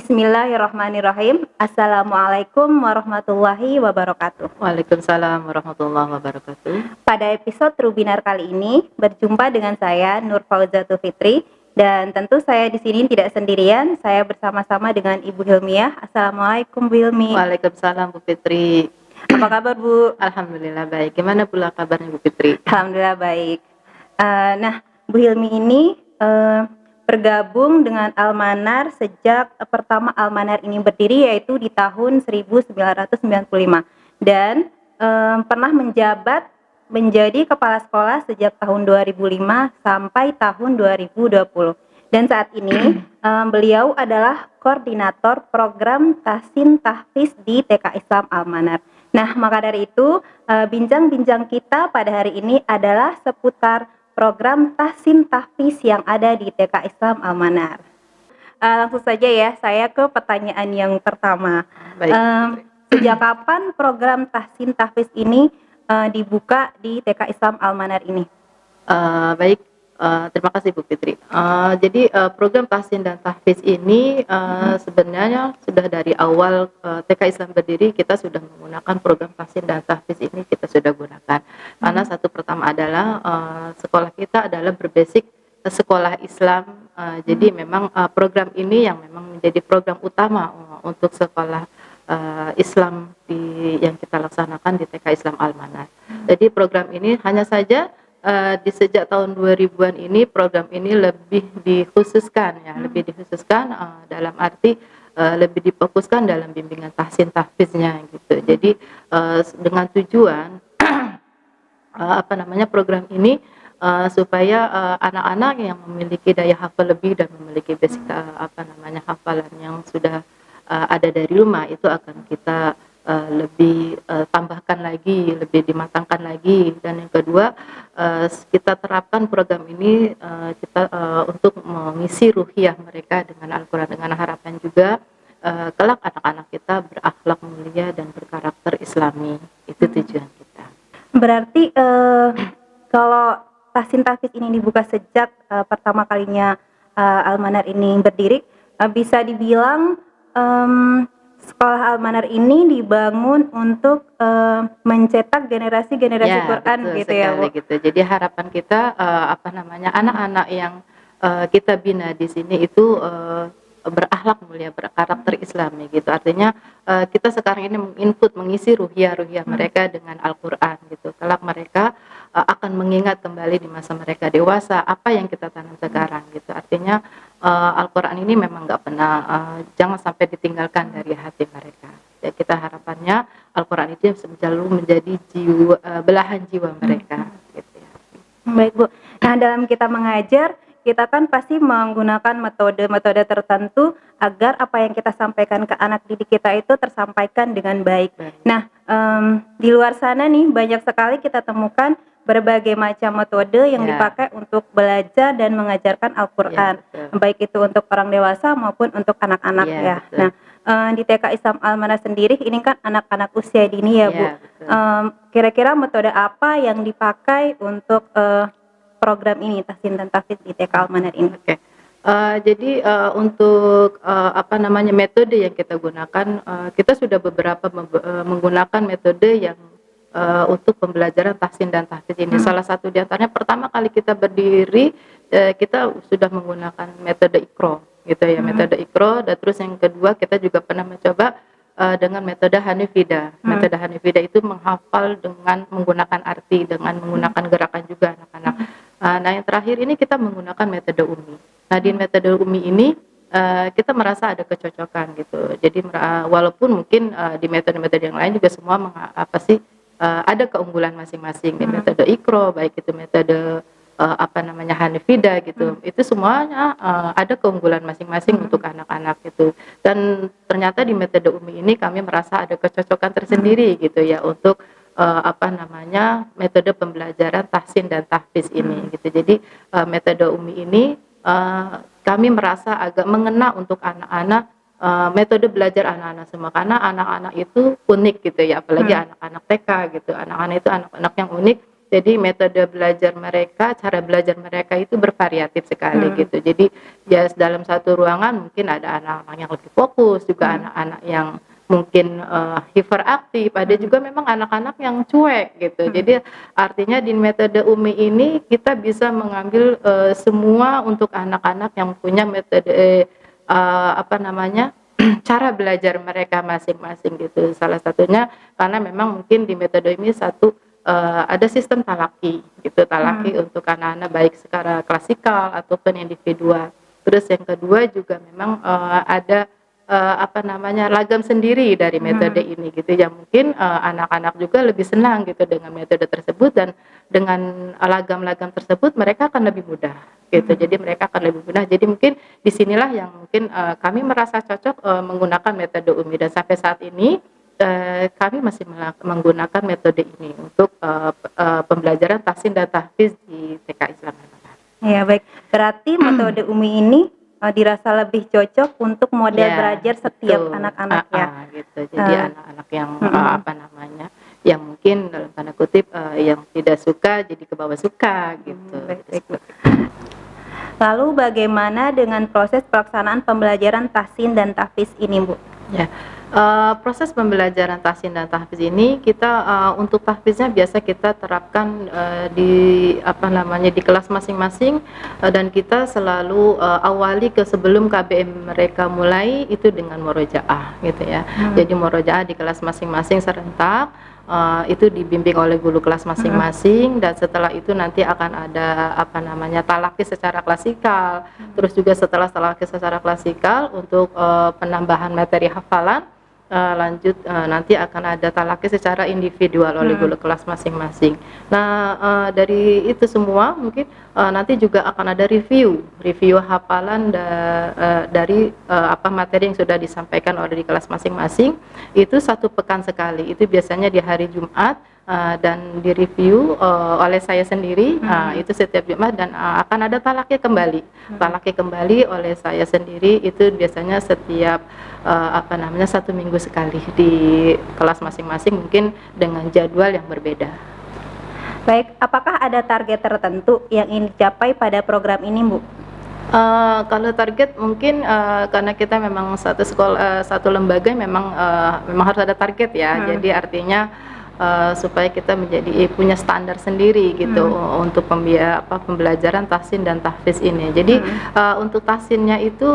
Bismillahirrahmanirrahim. Assalamualaikum warahmatullahi wabarakatuh. Waalaikumsalam warahmatullahi wabarakatuh. Pada episode Rubinar kali ini berjumpa dengan saya Nur Fauzatul Fitri dan tentu saya di sini tidak sendirian. Saya bersama-sama dengan Ibu Hilmiah. Assalamualaikum Bu Hilmi. Waalaikumsalam Bu Fitri. Apa kabar Bu? Alhamdulillah baik. Gimana pula kabarnya Bu Fitri? Alhamdulillah baik. Nah Bu Hilmi ini bergabung dengan Al-Manar sejak pertama Al-Manar ini berdiri, yaitu di tahun 1995 dan pernah menjabat menjadi kepala sekolah sejak tahun 2005 sampai tahun 2020 dan saat ini beliau adalah koordinator program Tahsin Tahfiz di TK Islam Al-Manar. Nah, maka dari itu bincang-bincang kita pada hari ini adalah seputar program Tahsin Tahfiz yang ada di TK Islam Al-Manar. Langsung saja ya, saya ke pertanyaan yang pertama. Baik. Sejak kapan program Tahsin Tahfiz ini dibuka di TK Islam Al-Manar ini? Baik, terima kasih Bu Fitri. Jadi program Tahsin dan Tahfiz ini sebenarnya sudah dari awal TK Islam berdiri kita sudah menggunakan program Tahsin dan Tahfiz ini, kita sudah gunakan. Karena satu pertama adalah sekolah kita adalah berbasic sekolah Islam, jadi memang program ini yang memang menjadi program utama untuk sekolah Islam yang kita laksanakan di TK Islam Al-Manar. Jadi program ini hanya saja di sejak tahun 2000-an ini program ini lebih dikhususkan ya, lebih dikhususkan dalam arti lebih difokuskan dalam bimbingan tahsin tahfiznya gitu. Jadi dengan tujuan program ini supaya anak-anak yang memiliki daya hafal lebih dan memiliki basic hafalan yang sudah ada dari rumah itu akan kita lebih tambahkan lagi, lebih dimatangkan lagi. Dan yang kedua, kita terapkan program ini untuk mengisi ruhiyah mereka dengan Al-Quran, dengan harapan juga kelak anak-anak kita berakhlak mulia dan berkarakter Islami. Itu tujuan kita. Berarti kalau Tahsin Tahfiz ini dibuka sejak pertama kalinya Al-Manar ini berdiri, bisa dibilang sekolah Al-Manar ini dibangun untuk mencetak generasi-generasi Ya, Quran betul gitu ya Bu. gitu. Jadi harapan kita anak-anak yang kita bina di sini itu berakhlak mulia, berkarakter Islami gitu. Artinya kita sekarang ini mengisi ruhiyah mereka dengan Al-Qur'an gitu. Kelak mereka akan mengingat kembali di masa mereka dewasa apa yang kita tanam sekarang gitu. Artinya Al-Qur'an ini memang enggak pernah jangan sampai ditinggalkan dari hati mereka. Ya, kita harapannya Al-Quran itu selalu menjadi belahan jiwa mereka gitu ya. Baik Bu. Nah, dalam kita mengajar kita kan pasti menggunakan metode-metode tertentu agar apa yang kita sampaikan ke anak didik kita itu tersampaikan dengan baik. Nah, di luar sana nih banyak sekali kita temukan berbagai macam metode yang dipakai untuk belajar dan mengajarkan Al-Quran, baik itu untuk orang dewasa maupun untuk anak-anak ya. Nah, di TK Islam Al-Manar sendiri ini kan anak-anak usia dini ya Bu. Kira-kira metode apa yang dipakai untuk program ini Tahsin dan Tahfiz di TK Al-Manar ini? Jadi untuk metode yang kita gunakan, kita sudah beberapa menggunakan metode yang untuk pembelajaran tahsin dan tahfiz ini. Salah satu di antaranya pertama kali kita berdiri kita sudah menggunakan metode Iqra gitu ya, metode Iqra. Dan terus yang kedua kita juga pernah mencoba dengan metode Hanifidah. Metode Hanifidah itu menghafal dengan menggunakan arti, dengan menggunakan gerakan juga anak-anak. Nah yang terakhir ini kita menggunakan metode Umi. Nah di metode Umi ini kita merasa ada kecocokan gitu. Jadi walaupun mungkin di metode-metode yang lain juga semua ada keunggulan masing-masing. Di metode Iqra, baik itu metode Hanifidah gitu, itu semuanya ada keunggulan masing-masing untuk anak-anak gitu. Dan ternyata di metode Umi ini kami merasa ada kecocokan tersendiri gitu ya untuk metode pembelajaran tahsin dan tahfiz ini gitu. Jadi metode Umi ini kami merasa agak mengena untuk anak-anak, metode belajar anak-anak semua, karena anak-anak itu unik gitu ya, apalagi anak-anak TK gitu. Anak-anak itu anak-anak yang unik Jadi metode belajar mereka, cara belajar mereka itu bervariatif sekali gitu. Jadi ya dalam satu ruangan mungkin ada anak-anak yang lebih fokus, juga anak-anak yang mungkin hiperaktif, ada juga memang anak-anak yang cuek gitu. Jadi artinya di metode UMI ini kita bisa mengambil semua untuk anak-anak yang punya metode apa namanya cara belajar mereka masing-masing gitu. Salah satunya karena memang mungkin di metode ini satu ada sistem talaki gitu, talaki untuk anak-anak baik secara klasikal ataupun individual. Terus yang kedua juga memang ada apa namanya lagam sendiri dari metode ini gitu yang mungkin anak-anak juga lebih senang gitu dengan metode tersebut, dan dengan lagam-lagam tersebut mereka akan lebih mudah gitu. Jadi mereka akan lebih mudah. Jadi mungkin disinilah yang mungkin kami merasa cocok menggunakan metode UMI, dan sampai saat ini kami masih menggunakan metode ini untuk pembelajaran tahsin dan tahfiz di TK Islam Al-Manar. Ya, baik. Berarti metode UMI ini dirasa lebih cocok untuk model Ya, belajar setiap betul. anak-anak ya. Gitu. Jadi anak-anak yang apa namanya, yang mungkin dalam tanda kutip yang tidak suka jadi ke bawah suka gitu. Baik. Lalu bagaimana dengan proses pelaksanaan pembelajaran tahsin dan tahfiz ini, Bu? Ya, proses pembelajaran tahsin dan tahfiz ini kita untuk tahfiznya biasa kita terapkan di apa namanya di kelas masing-masing, dan kita selalu awali sebelum KBM mereka mulai itu dengan murojaah gitu ya. Jadi murojaah di kelas masing-masing serentak. Itu dibimbing oleh guru kelas masing-masing, dan setelah itu nanti akan ada apa namanya talaki secara klasikal. Terus juga setelah talaki secara klasikal untuk penambahan materi hafalan, lanjut nanti akan ada talaki secara individual oleh guru kelas masing-masing. Nah dari itu semua mungkin nanti juga akan ada review hafalan dari apa materi yang sudah disampaikan oleh di kelas masing-masing. Itu 1 pekan sekali, itu biasanya di hari Jumat, dan direview oleh saya sendiri, itu setiap Jumat, dan akan ada talaki kembali oleh saya sendiri, itu biasanya setiap apa namanya 1 minggu sekali di kelas masing-masing, mungkin dengan jadwal yang berbeda. Baik, apakah ada target tertentu yang ingin dicapai pada program ini, Bu? Kalau target mungkin karena kita memang satu sekolah, satu lembaga, memang harus ada target ya. Jadi artinya supaya kita punya standar sendiri gitu untuk pembelajaran tahsin dan tahfiz ini. Jadi untuk tahsinnya itu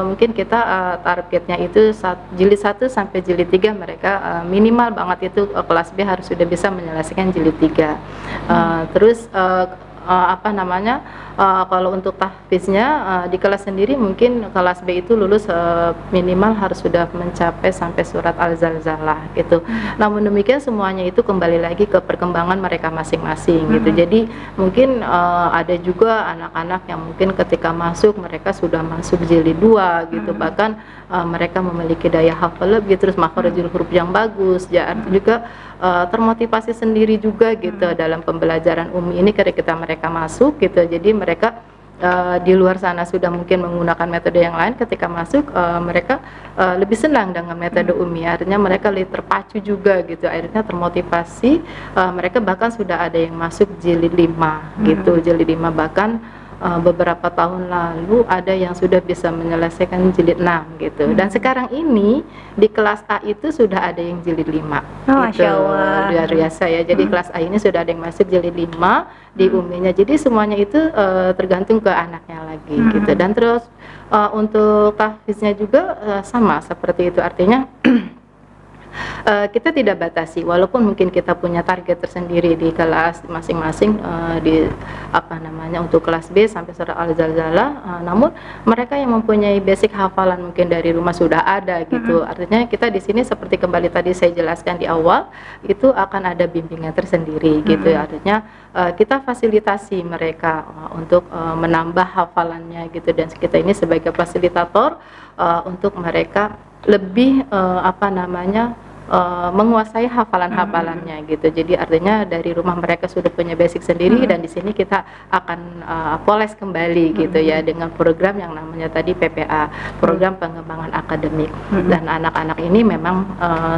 mungkin kita targetnya itu jilid 1 sampai jilid 3 mereka minimal banget itu kelas B harus sudah bisa menyelesaikan jilid 3. Terus apa namanya kalau untuk tahfiznya di kelas sendiri mungkin kelas B itu lulus minimal harus sudah mencapai sampai surat Al-Zalzalah gitu. Namun demikian semuanya itu kembali lagi ke perkembangan mereka masing-masing gitu. Jadi mungkin ada juga anak-anak yang mungkin ketika masuk mereka sudah masuk jilid 2 gitu, bahkan mereka memiliki daya hafal lebih, terus makharijul huruf yang bagus ya, juga termotivasi sendiri juga gitu dalam pembelajaran UMI ini ketika mereka masuk gitu. Jadi mereka di luar sana sudah mungkin menggunakan metode yang lain, ketika masuk mereka lebih senang dengan metode UMI, akhirnya mereka lebih terpacu juga gitu, akhirnya termotivasi, mereka bahkan sudah ada yang masuk jilid 5 gitu, jilid 5, bahkan beberapa tahun lalu ada yang sudah bisa menyelesaikan jilid 6 gitu. Dan sekarang ini di kelas A itu sudah ada yang jilid 5 gitu. Masya Allah. Luar biasa ya. Jadi kelas A ini sudah ada yang masuk jilid 5 di UMI-nya. Jadi semuanya itu tergantung ke anaknya lagi gitu. Dan terus untuk tahfiznya juga sama seperti itu, artinya kita tidak batasi, walaupun mungkin kita punya target tersendiri di kelas masing-masing, di apa namanya untuk kelas B sampai surah Al-Zalzalah, namun mereka yang mempunyai basic hafalan mungkin dari rumah sudah ada gitu. Artinya kita di sini seperti kembali tadi saya jelaskan di awal, itu akan ada bimbingan tersendiri gitu. Artinya kita fasilitasi mereka untuk menambah hafalannya gitu, dan kita ini sebagai fasilitator untuk mereka lebih apa namanya menguasai hafalan-hafalannya gitu. Jadi artinya dari rumah mereka sudah punya basic sendiri dan di sini kita akan poles kembali gitu ya dengan program yang namanya tadi PPA, program pengembangan akademik. Dan anak-anak ini memang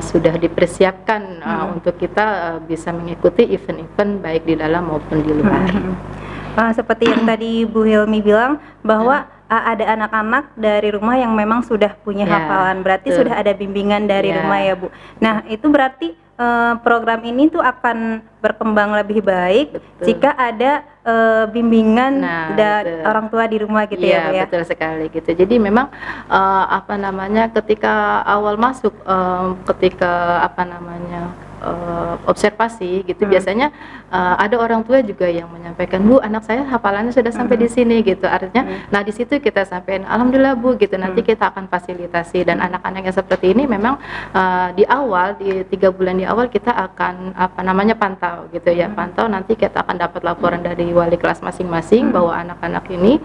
sudah dipersiapkan untuk kita bisa mengikuti event-event baik di dalam maupun di luar. Seperti yang tadi Bu Hilmi bilang bahwa ada anak-anak dari rumah yang memang sudah punya Ya, hafalan, berarti betul. sudah ada bimbingan dari Ya. rumah ya Bu. Nah itu berarti program ini tuh akan berkembang lebih baik Betul. jika ada bimbingan Nah, dari betul. orang tua di rumah gitu Iya, ya Bu ya. betul sekali gitu. Jadi memang apa namanya ketika awal masuk, ketika apa namanya observasi gitu biasanya ada orang tua juga yang menyampaikan, Bu, anak saya hafalannya sudah sampai di sini gitu. Artinya, nah di situ kita sampaikan, alhamdulillah Bu gitu. Nanti kita akan fasilitasi dan anak-anak yang seperti ini memang di awal di 3 bulan di awal kita akan apa namanya pantau gitu ya, pantau nanti kita akan dapat laporan dari wali kelas masing-masing bahwa anak-anak ini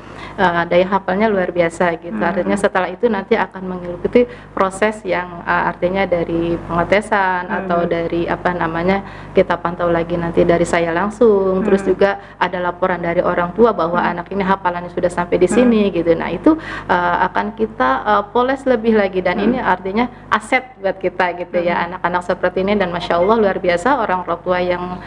daya hafalnya luar biasa gitu. Artinya setelah itu nanti akan mengikuti proses yang artinya dari pengetesan atau dari apa namanya kita pantau lagi nanti dari saya langsung, terus juga ada laporan dari orang tua bahwa anak ini hafalannya sudah sampai di sini gitu. Nah itu akan kita poles lebih lagi dan ini artinya aset buat kita gitu ya, anak-anak seperti ini. Dan masya Allah luar biasa orang tua yang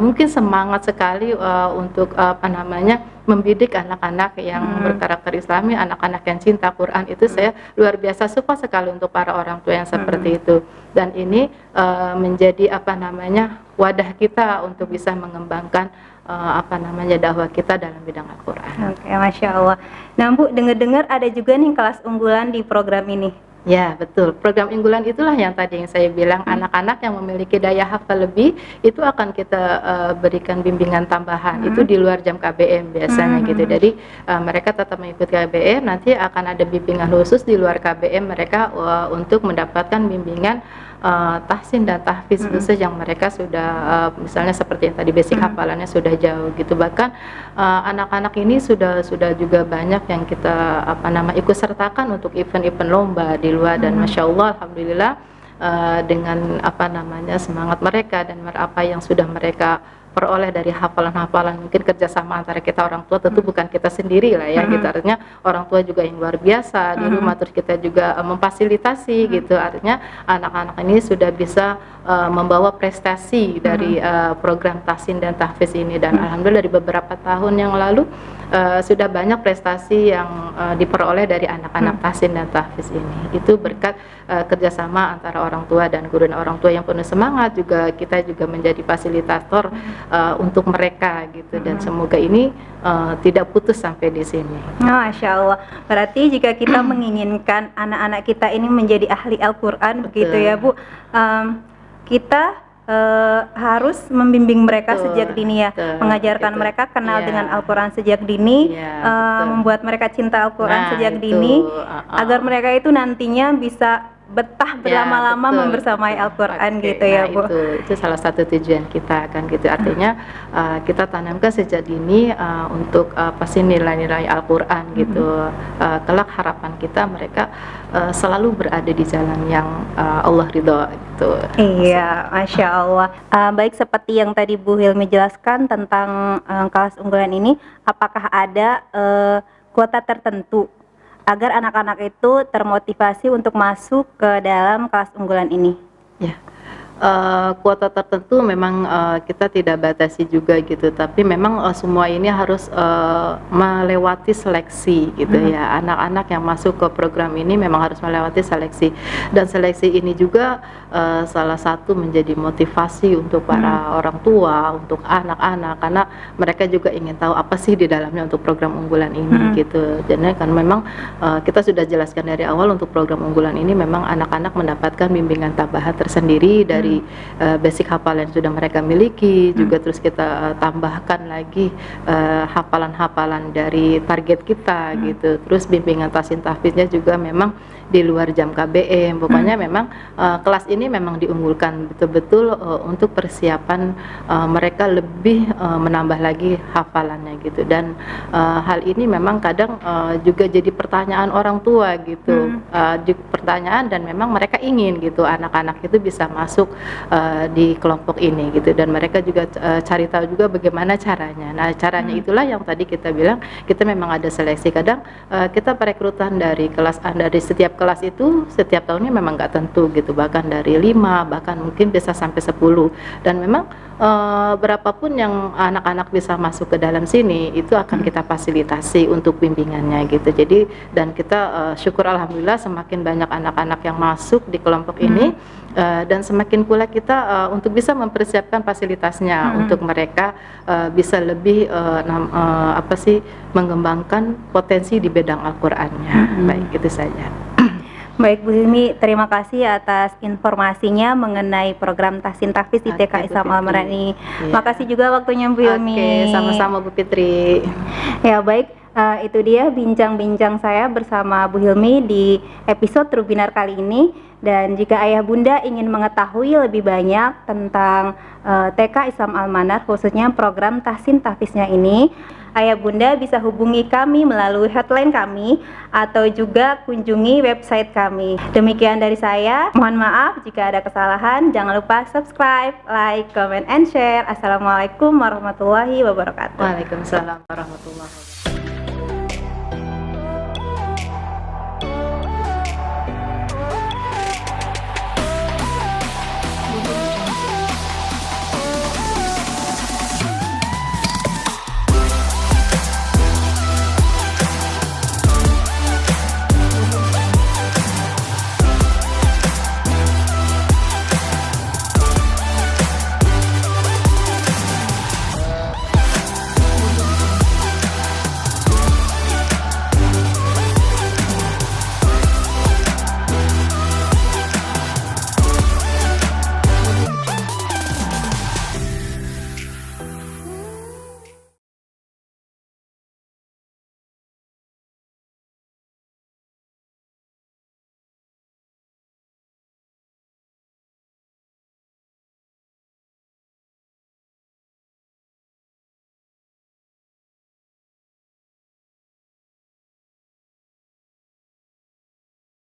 mungkin semangat sekali untuk apa namanya membidik anak-anak yang berkarakter Islami, anak-anak yang cinta Quran. Itu saya luar biasa suka sekali untuk para orang tua yang seperti itu. Dan ini menjadi apa namanya wadah kita untuk bisa mengembangkan apa namanya dakwah kita dalam bidang Al-Quran. Oke, Masya Allah. Nah Bu, dengar-dengar ada juga nih kelas unggulan di program ini. Ya, betul. Program unggulan itulah yang tadi yang saya bilang, anak-anak yang memiliki daya hafal lebih itu akan kita berikan bimbingan tambahan. Itu di luar jam KBM biasanya gitu. Jadi mereka tetap mengikuti KBM, nanti akan ada bimbingan khusus di luar KBM mereka untuk mendapatkan bimbingan tahsin dan tahfiz khusus yang mereka sudah misalnya seperti yang tadi basic hafalannya sudah jauh gitu. Bahkan anak-anak ini sudah juga banyak yang kita apa nama ikut sertakan untuk event-event lomba di luar dan masya Allah alhamdulillah dengan apa namanya semangat mereka dan apa yang sudah mereka peroleh dari hafalan-hafalan, mungkin kerjasama antara kita orang tua, tentu bukan kita sendiri lah ya gitu, artinya orang tua juga yang luar biasa di rumah, terus kita juga memfasilitasi gitu, artinya anak-anak ini sudah bisa membawa prestasi dari program tahsin dan tahfiz ini. Dan alhamdulillah dari beberapa tahun yang lalu sudah banyak prestasi yang diperoleh dari anak-anak tahsin dan tahfiz ini. Itu berkat kerjasama antara orang tua dan guru, dan orang tua yang penuh semangat, juga kita juga menjadi fasilitator untuk mereka gitu. Dan semoga ini tidak putus sampai di sini. Masya Allah. Berarti jika kita menginginkan anak-anak kita ini menjadi ahli Al-Quran begitu ya Bu, kita harus membimbing mereka sejak dini ya, mengajarkan gitu. mereka kenal Iya. dengan Al-Quran sejak dini, Iya, betul. membuat mereka cinta Al-Quran Nah, sejak itu, dini, agar mereka itu nantinya bisa betah berlama-lama betul, membersamai betul. Al-Quran Oke, gitu ya nah Bu. itu salah satu tujuan kita kan gitu, artinya kita tanamkan sejak dini untuk pasti nilai-nilai Al-Quran gitu. Kelak harapan kita mereka selalu berada di jalan yang Allah ridho gitu. Iya, Masya Allah. Baik, seperti yang tadi Bu Hilmi jelaskan tentang kelas unggulan ini, apakah ada kuota tertentu agar anak-anak itu termotivasi untuk masuk ke dalam kelas unggulan ini? Ya, kuota tertentu memang kita tidak batasi juga gitu, tapi memang semua ini harus melewati seleksi gitu ya. Anak-anak yang masuk ke program ini memang harus melewati seleksi, dan seleksi ini juga salah satu menjadi motivasi untuk para orang tua, untuk anak-anak, karena mereka juga ingin tahu apa sih di dalamnya untuk program unggulan ini gitu. Jadi kan memang kita sudah jelaskan dari awal untuk program unggulan ini memang anak-anak mendapatkan bimbingan tambahan tersendiri dari dari basic hafalan yang sudah mereka miliki, juga terus kita tambahkan lagi hafalan-hafalan dari target kita gitu. Terus bimbingan tahsin tahfidnya juga memang di luar jam KBM. Pokoknya memang kelas ini memang diunggulkan betul-betul untuk persiapan mereka lebih menambah lagi hafalannya gitu. Dan hal ini memang kadang juga jadi pertanyaan orang tua gitu, pertanyaan, dan memang mereka ingin gitu anak-anak itu bisa masuk di kelompok ini gitu, dan mereka juga cari tahu juga bagaimana caranya. Nah, caranya itulah yang tadi kita bilang, kita memang ada seleksi. Kadang kita perekrutan dari setiap kelas itu setiap tahunnya memang nggak tentu gitu, bahkan dari 5, bahkan mungkin bisa sampai 10, dan memang berapapun yang anak-anak bisa masuk ke dalam sini itu akan kita fasilitasi untuk bimbingannya gitu. Jadi, dan kita syukur alhamdulillah semakin banyak anak-anak yang masuk di kelompok ini, dan semakin pula kita untuk bisa mempersiapkan fasilitasnya untuk mereka bisa lebih mengembangkan potensi di bidang Al-Qur'annya. Baik, itu saja. Baik Bu Hilmi, terima kasih atas informasinya mengenai program tahsin tahfiz di TK Islam Al-Manar ini. Makasih juga waktunya Bu Hilmi. Oke, sama-sama Bu Fitri. Ya baik, itu dia bincang-bincang saya bersama Bu Hilmi di episode Rubinar kali ini. Dan jika ayah bunda ingin mengetahui lebih banyak tentang TK Islam Al-Manar, khususnya program tahsin tahfiznya ini, ayah bunda bisa hubungi kami melalui hotline kami atau juga kunjungi website kami. Demikian dari saya, mohon maaf jika ada kesalahan. Jangan lupa subscribe, like, comment, and share. Assalamualaikum warahmatullahi wabarakatuh. Waalaikumsalam warahmatullahi wabarakatuh.